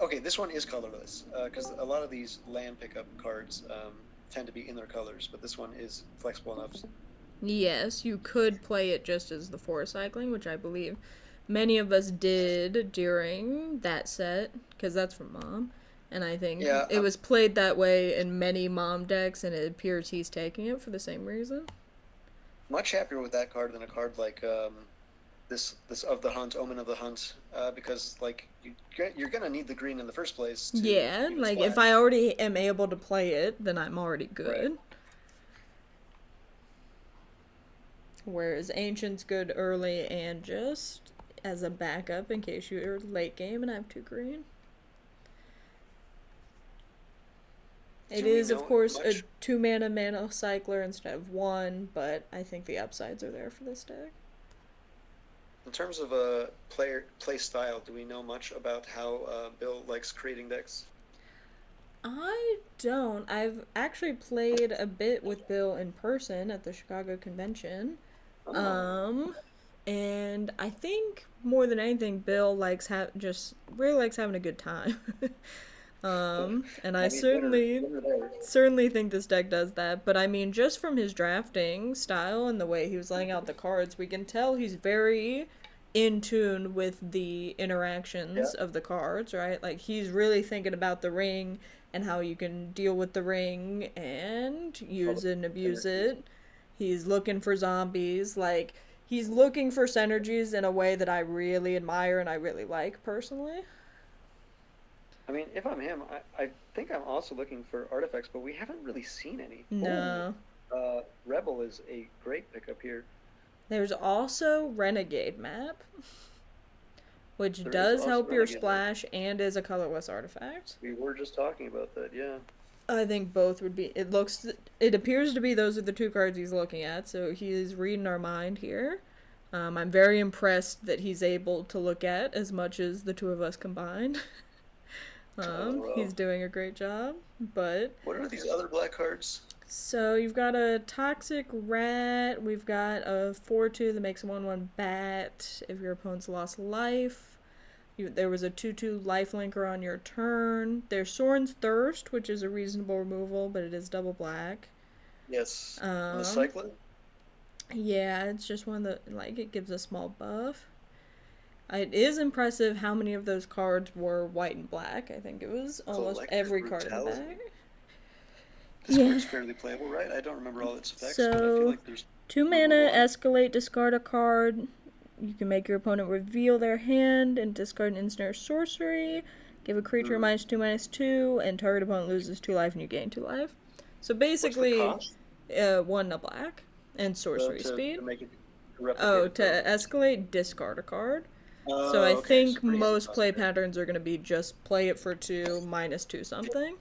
okay, this one is colorless because a lot of these land pickup cards tend to be in their colors, but this one is flexible enough. Yes, you could play it just as the forest cycling, which I believe many of us did during that set, because that's from Mom. And I think it was played that way in many Mom decks, and it appears he's taking it for the same reason. much happier with that card than a card like this of the hunt, Omen of the Hunt, because like you're gonna need the green in the first place to Yeah, even like if splash. I already am able to play it, then I'm already Right. good. Whereas Ancient's good early and just as a backup in case you're late game and I have two green. It Do we is, of know course, a much two mana cycler instead of one, but I think the upsides are there for this deck. in terms of a player play style? Do we know much about how Bill likes creating decks? I don't. I've actually played a bit with Bill in person at the Chicago convention. Oh, Um, and I think more than anything, Bill just really likes having a good time. And I I mean, winner there. certainly think this deck does that. But I mean, just from his drafting style and the way he was laying out the cards, we can tell he's very in tune with the Yeah, interactions of the cards, right? Like he's really thinking about the ring and how you can deal with the ring and all the use it and abuse synergies. it. He's looking for zombies. Like he's looking for synergies in a way that I really admire and I really like personally. I mean, if I'm him, I think I'm also looking for artifacts, but we haven't really seen any. Ooh, No. Rebel is a great pickup here. There's also Renegade map, which There is does also help your Renegade Map. splash and is a colorless artifact. We were just talking about that, yeah. I think both would be. It appears to be those are the two cards he's looking at, so he is reading our mind here. I'm very impressed that he's able to look at as much as the two of us combined. Oh, He's well. doing a great job. But What are these other black cards? so you've got a toxic rat. We've got a 4/2 that makes a 1/1 bat if your opponent's lost life. There was a 2/2 life linker on your turn. There's Soren's Thirst, which is a reasonable removal, but it is double black. Yes. On the Um, cycler? yeah, it's just one that, like, it gives a small buff. It is impressive how many of those cards were white and black. I think it was almost Collective every card in the bag. Brutality? This Yeah. card's fairly playable, right? I don't remember all its effects, but I feel So, like there's two number mana, one. escalate, discard a card. You can make your opponent reveal their hand and discard an instant or sorcery. Give a creature Hmm. -2/-2, and target opponent loses 2 life and you gain 2 life. So What's the basically, cost 1 a black and sorcery to speed. make it to replicate Oh, a to permanent? escalate, discard a card. So I Oh, okay. So think pretty easy most cost play there. patterns are going to be just play it for 2, -2 something.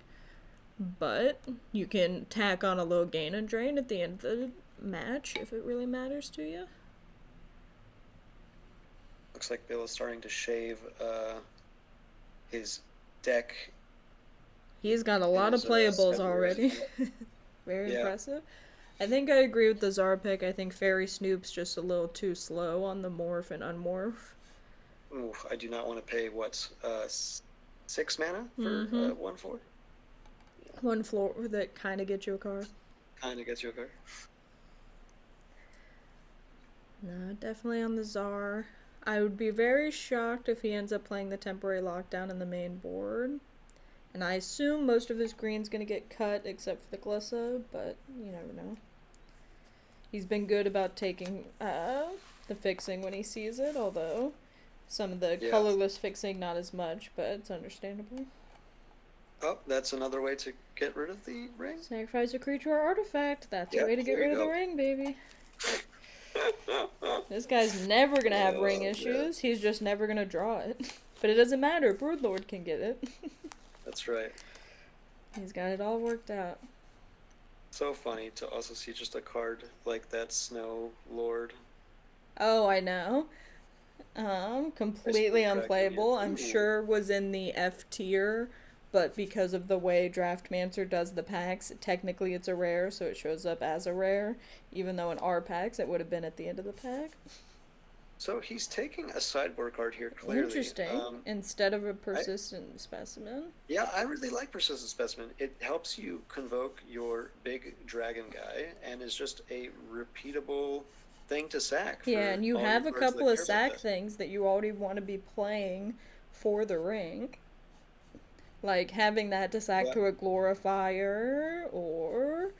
But you can tack on a little gain and drain at the end of the match if it really matters to you. Looks like Bill is starting to shave his deck He's got a in lot of his playables schedule right already. now. Very Yeah. impressive. I think I agree with the Czar pick. I think Fairy Snoop's just a little too slow on the morph and unmorph. Ooh, I do not want to pay what 6 mana for Mm-hmm. 1/4. Yeah, One floor that kind of gets you a card. kind of gets you a card. No, definitely on the Czar. I would be very shocked if he ends up playing the temporary lockdown in the main board. And I assume most of his green's gonna get cut except for the Glissa, but you never know. He's been good about taking the fixing when he sees it, although some of the Yeah. colorless fixing not as much, but it's understandable. Oh, that's another way to get rid of the ring. Sacrifice a creature or artifact. That's a Yeah, way to get there rid you of the go. ring, baby. This guy's never gonna have ring Yeah, issues. He's just never gonna draw it. But it doesn't matter. Broodlord can get it. that's right. He's got it all worked out. So funny to also see just a card like that Snow Lord. Oh, I know. Nice Completely blue tracking it. unplayable. I'm Ooh. sure was in the F tier, but because of the way Draftmancer does the packs, technically it's a rare, so it shows up as a rare, even though in R packs it would have been at the end of the pack. So he's taking a sideboard card here, clearly. Interesting. Instead of a I, persistent specimen. yeah, I really like Persistent Specimen. It helps you convoke your big dragon guy and is just a repeatable thing to sack Yeah, for and you all your have a cards couple that of care about sack that. things that you already want to be playing for the ring. Like having that to sack Yeah. to a glorifier or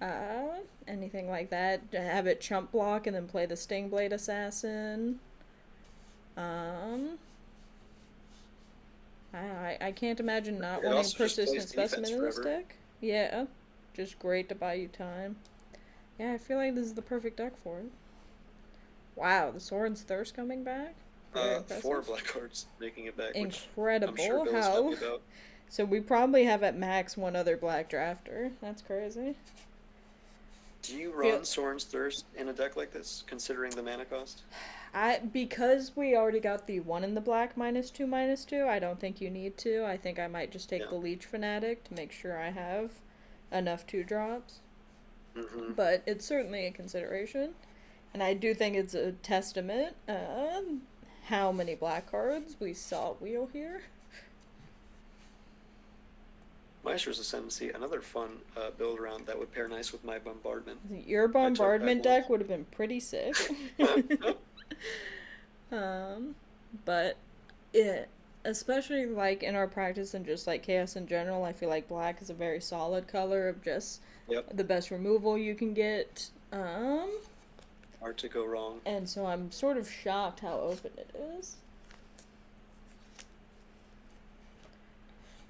Anything like that. To have it chump block and then play the Stingblade Assassin. Um, I can't imagine not It wanting also just plays Persistent defense Specimen in this forever. deck. Yeah, just great to buy you time. Yeah, I feel like this is the perfect deck for it. Wow, the Soren's Thirst coming back? Very Four impressive. black cards making it back, which I'm sure Incredible Bill is happy how. about. So we probably have at max one other black drafter. That's crazy. Do you Feel run Soren's Thirst in a deck like this, considering the mana cost? because we already got the one in the black -2/-2. I don't think you need to. I think I might just take Yeah. the Leech Fanatic to make sure I have enough 2 drops. Mm-hmm. But it's certainly a consideration, and I do think it's a testament how many black cards we saw wheel here. Maestro's Ascendancy, another fun build around that would pair nice with my Bombardment. Your I took back bombardment deck once. would have been pretty sick. um, but it, especially like in our practice and just like chaos in general, I feel like black is a very solid color of just Yep, the best removal you can get. hard to go wrong. And so I'm sort of shocked how open it is.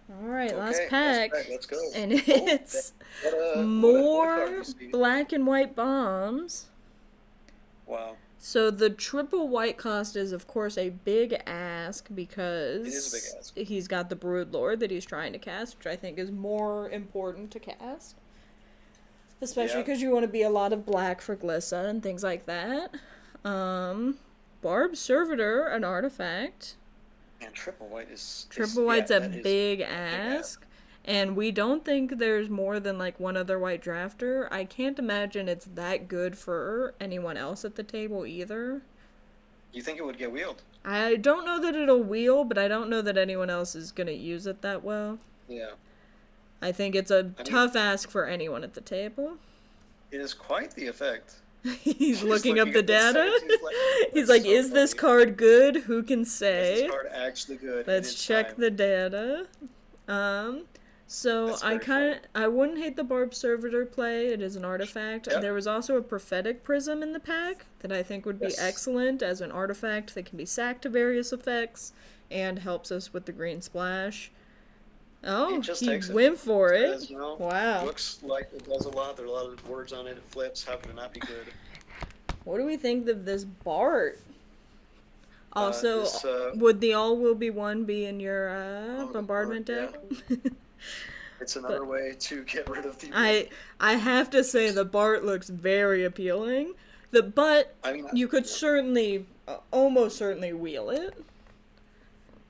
All right, last Okay, last pack, pack, let's go. and Oh, it's what a card more this week. black and white bombs. Wow, So the triple white cost is, of course, a big ask because it is a big ask. he's got the Brood Lord that he's trying to cast, which I think is more important to cast. Especially Yeah. because you want to be a lot of black for Glissa and things like that. Barb Servitor, an artifact. And triple white Triple white's a that is big a big ask. And we don't think there's more than like one other white drafter. I can't imagine it's that good for anyone else at the table either. You think it would get wheeled? I don't know that it'll wheel, but I don't know that anyone else is going to use it that well. Yeah. I think it's a I mean, tough ask for anyone at the table. it is quite the effect. He's looking up the at this data. and he's like, He's "That's like, so is this funny. card good? Who can Is say? this card actually good? in Let's its check time?" the data. So That's I very I wouldn't hate the Barb Servitor play. It is an artifact. Yep. There was also a Prophetic Prism in the pack that I think would be Yes. excellent as an artifact that can be sacked to various effects and helps us with the green splash. Oh, just he takes it. went for it. Says, you know, Wow. looks like it does a lot. There are a lot of words on it. It flips. How can it not be good? What do we think of this Bart? Also, This, would the All Will Be One be in your Oh, bombardment yeah. deck? It's another way to get rid of the. I have to say the Bart looks very appealing. But I mean, you could yeah. certainly, almost certainly wheel it.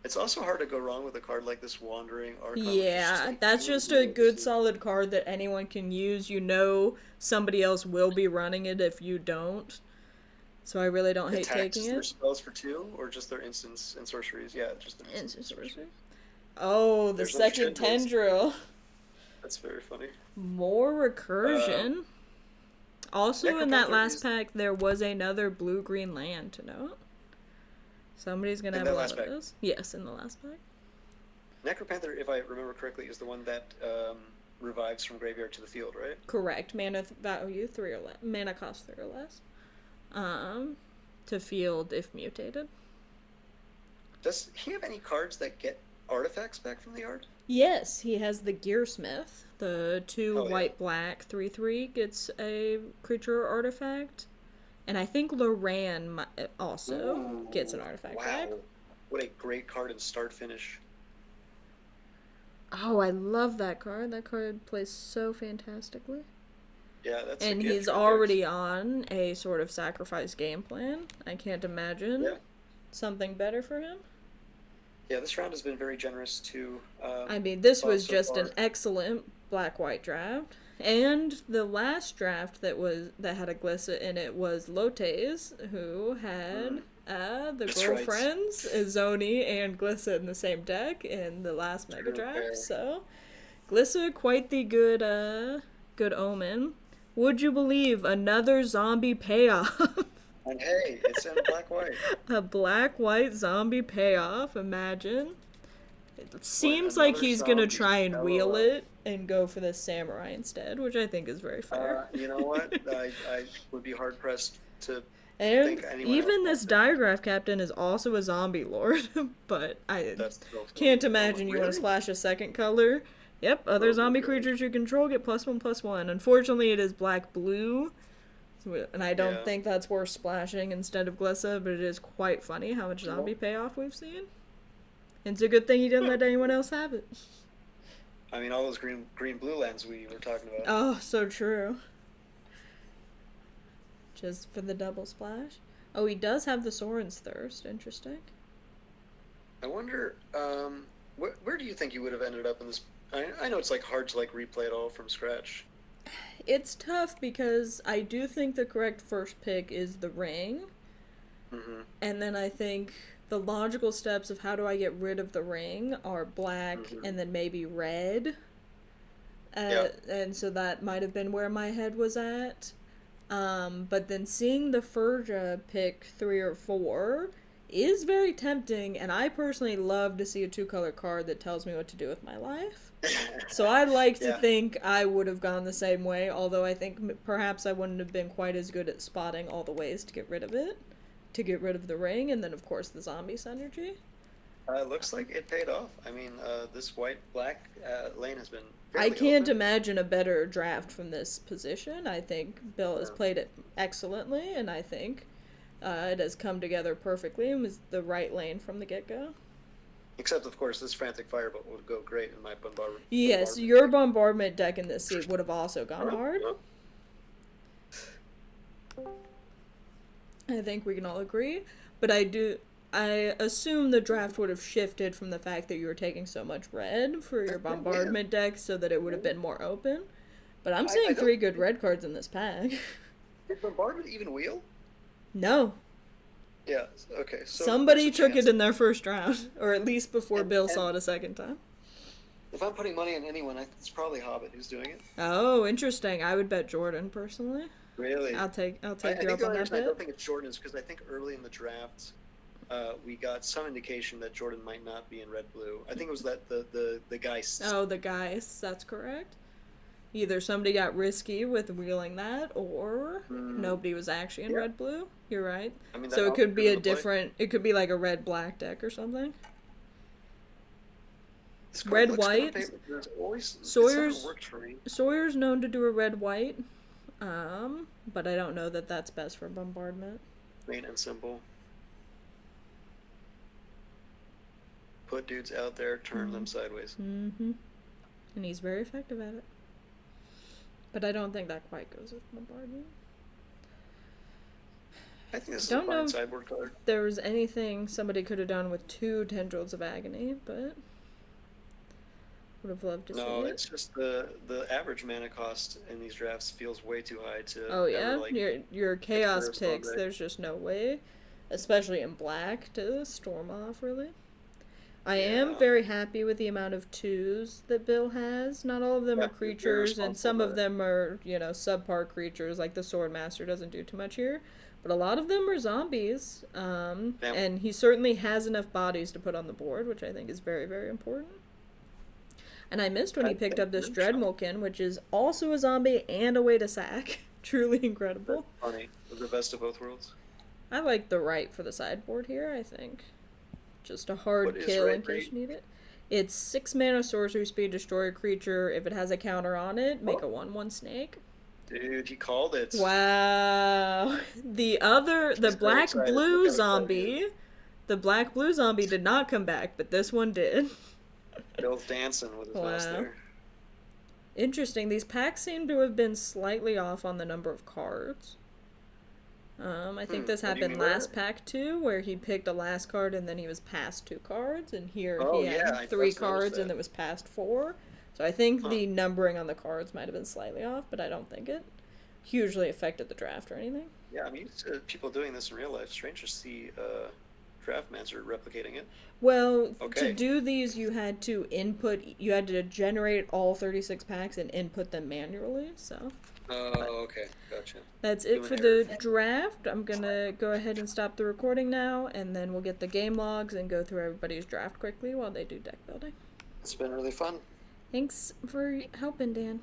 It's also hard to go wrong with a card like this Wandering Archon. Yeah, that's just a good solid card that anyone can use. You know somebody else will be running it if you don't. So I really don't hate taking their it. spells for 2, or just their instants and sorceries? Yeah, just their instants and sorceries. Oh, the There's no second tendrils. tendril. That's very funny. More recursion. Also, in that Necropanther last is- pack, there was another blue-green land to note. Somebody's gonna In have that a lot last of pack? those. Yes, in the last pack. Necropanther, if I remember correctly, is the one that revives from graveyard to the field, right? Correct. Mana value 3 or less. Mana cost 3 or less. To field if mutated. Does he have any cards that get artifacts back from the yard? Yes, he has the Gearsmith. The 2 Oh, yeah. white-black 3/3 gets a creature or artifact. And I think Loran also gets an artifact Wow. back. What a great card in start finish. Oh, I love that card. That card plays so fantastically. Yeah, that's And a gift he's right there. already on a sort of sacrifice game plan. I can't imagine Yeah. something better for him. Yeah, this round has been very generous to. I mean, this thought was so just far. an excellent black-white draft. And the last draft that had a Glissa in it was Lotes, who had the That's right. girlfriends, Izoni and Glissa in the same deck in the last Mega True, fair. Draft. So, Glissa, quite the good omen. Would you believe another zombie payoff? And hey, it's in black-white. A black-white zombie payoff, imagine. It seems like another he's gonna zombie, try and wheel LOL. it and go for the samurai instead, which I think is very fair. You know what? I would be hard pressed to And think anyone else even this wants it. diagraph captain is also a zombie lord, but I That's so funny. can't imagine you want to Really? splash a second color. Yep, other Oh my zombie gosh. creatures you control get +1/+1. Unfortunately, it is black blue, and I don't Yeah. think that's worth splashing instead of Glissa, but it is quite funny how much zombie Well, payoff we've seen. And it's a good thing he didn't let anyone else have it. I mean, all those green blue lands we were talking about. Oh, so true. Just for the double splash. Oh, he does have the Soren's Thirst. Interesting. I wonder, where do you think you would have ended up in this? I know it's like hard to like replay it all from scratch. It's tough because I do think the correct first pick is the ring. Mm-hmm. And then I think the logical steps of how do I get rid of the ring are black Mm-hmm. and then maybe red. Yeah. And so that might have been where my head was at. But then seeing the Furja pick 3 or 4 is very tempting, and I personally love to see a 2-color card that tells me what to do with my life. So I like to Yeah. think I would have gone the same way, although I think perhaps I wouldn't have been quite as good at spotting all the ways to get rid of it. To get rid of the ring, and then of course the zombie synergy. Looks like it paid off. I mean, this white-black lane has been I fairly can't open. imagine a better draft from this position. I think Bill has Yeah. played it excellently, and I think it has come together perfectly and was the right lane from the get go. Except, of course, this Frantic Firebolt would go great in my Yes, bombardment your deck. bombardment deck in this seat would have also gone hard. Yeah. I think we can all agree. But I assume the draft would have shifted from the fact that you were taking so much red for your bombardment deck so that it would have been more open. But I'm I seeing don't 3 good red cards in this pack. Did bombardment even wheel? No. Yeah. Okay. So Somebody there's a took chance. it in their first round, or at least before Bill And saw it a second time. if I'm putting money on anyone, it's probably Hobbit who's doing it. Oh, interesting. I would bet Jordan personally. Really? I'll I take you think up the on only that reason I don't bet. think it's Jordan is because I think early in the draft, we got some indication that Jordan might not be in red blue. I think it was that the guy. Oh, the guys. That's correct. Either somebody got risky with wheeling that, or nobody was actually in Yeah. red blue. You're right. I mean, that So it also could could be have a been play. different. It could be like a red black deck or something. This card Red looks good on white. paper. There's always it's never Sawyer's worked for me. Sawyer's known to do a red white. But I don't know that that's best for bombardment. Plain and simple. Put dudes out there, turn them sideways. Mm-hmm. And he's very effective at it. But I don't think that quite goes with bombardment. I think this is a Don't know fine if sideboard card. there was anything somebody could have done with 2 Tendrils of Agony, but would have loved to No, see it. it's just the average mana cost in these drafts feels way too high to Oh yeah, ever like your chaos first one picks. day. There's just no way, especially in black, to storm off. Really, I am Yeah. very happy with the amount of 2s that Bill has. Not all of them Yeah, are you're very creatures, and responsible some about of it. them are subpar creatures. Like the Swordmaster doesn't do too much here, but a lot of them are zombies. Yeah. And he certainly has enough bodies to put on the board, which I think is very very important. And I missed when he I picked think up this Moonshine. Dreadmulkin, which is also a zombie and a way to sack. Truly incredible. That's funny. The best of both worlds. I like the right for the sideboard here, I think. Just a hard What is kill right in case rate? you need it. It's 6 mana sorcery speed, destroy a creature. If it has a counter on it, make a 1/1 snake. Dude, he called it. Wow. The He's very black excited. blue Look how excited he is. zombie, the black blue zombie did not come back, but this one did. Bill's dancing with his mouse Wow. there. Interesting. These packs seem to have been slightly off on the number of cards. I think this What do you happened mean by last that? pack too, where he picked a last card and then he was passed 2 cards, and here Oh, he had yeah, I 3 just noticed cards that. and it was passed 4. So I think Huh. the numbering on the cards might have been slightly off, but I don't think it hugely affected the draft or anything. Yeah, I'm used to people doing this in real life. Strange to see Draftmancer replicating it. Well, to Okay. do these, you had to generate all 36 packs and input them manually, so. Oh, okay. Gotcha. That's it Doing for the draft. I'm gonna go ahead and stop the recording now, and then we'll get the game logs and go through everybody's draft quickly while they do deck building. It's been really fun. Thanks for helping, Dan.